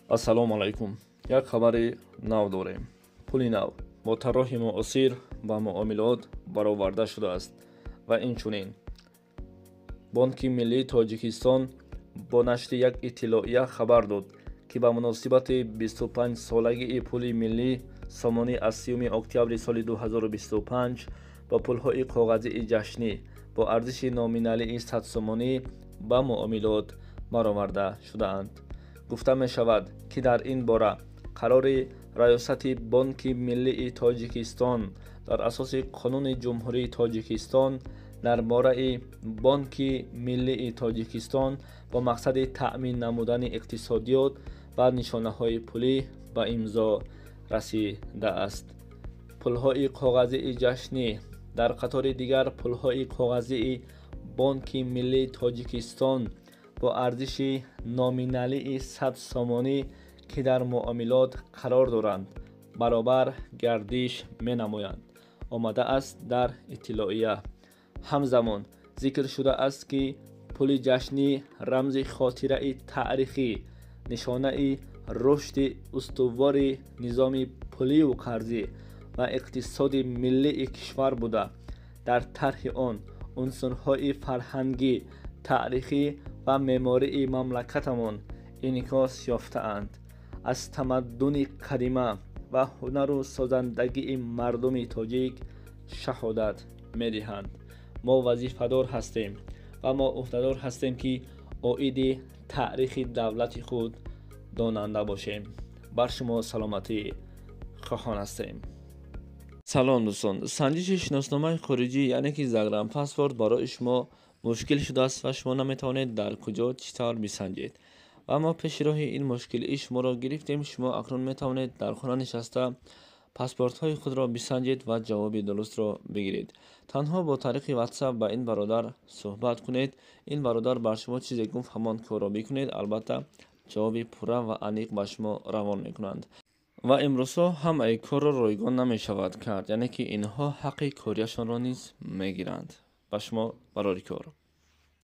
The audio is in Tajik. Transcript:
ассалому алайкум. Як хабари нав дорем. Пули нав бо тарроҳи муосир ба муомилот бароварда шудааст ва инчунин Бонки Миллии Тоҷикистон бо нашри як иттилоия хабар дод, ки ба муносибати 25-солагии пули миллӣ сомонӣ аз 30 октябри соли 2025 ба пулҳои коғазии ҷашнӣ бо арзиши номиналии 100 сомонӣ ба муомилот бароварда шудаанд. гуфта мешавад, ки дар ин бора қарори раёсати Бонки Миллии Тоҷикистон дар асоси Қонуни Ҷумҳурии Тоҷикистон дар бораи Бонки Миллии Тоҷикистон бо мақсади таъмин намудани иқтисодиёт ва нишонаҳои пулӣ ба имзо расидааст. пулҳои коғазии ҷашнӣ дар қатори дигар пулҳои коғазии Бонки Миллии Тоҷикистон бо арзиши номиналии 100 сомонӣ, ки дар муомилот қарор доранд, баробар гардиш менамоянд, омадааст дар иттилоия. ҳамзамон зикр шудааст, ки пули ҷашнӣ рамзи хотираи таърихӣ, нишонаи рушди устувори низоми пулию қарзӣ ва иқтисоди миллии кишвар буда, дар тарҳи он унсурҳои фарҳангӣ, таърихӣ ва меъмории мамлакатамон инъикос ёфтаанд. аз тамаддуни қадима ва ҳунару созандагии мардуми тоҷик шаҳодат медиҳанд. мо вазифадор ҳастем ва мо уҳдадор ҳастем, ки оиди таърихи давлати худ донанда бошем. бар шумо саломатӣ хоҳон ҳастем. салом дӯстон, санҷиши шиносномаи хориҷӣ яъне ки загранпаспорт барои шумо мушкил шудааст ва шумо наметавонед дар куҷо чӣ тавр бисанҷед. ва мо пеши роҳи ин мушкилии шуморо гирифтем. шумо акнун метавонед дар хона нишаста паспортҳои худро бисанҷед ва ҷавоби дурустро бигиред. танҳо бо тариқи ватсап ба ин бародар суҳбат кунед. ин бародар бар шумо чизе гуфт ҳамон корро бикунед. албатта ҷавоби пурра ва аниқ ба шумо равон мекунанд. ва имрӯзҳо ҳамаи корро ройгон намешавад кард, яъне ки инҳо ҳаққи корияшонро низ мегиранд. ба шумо барори кор.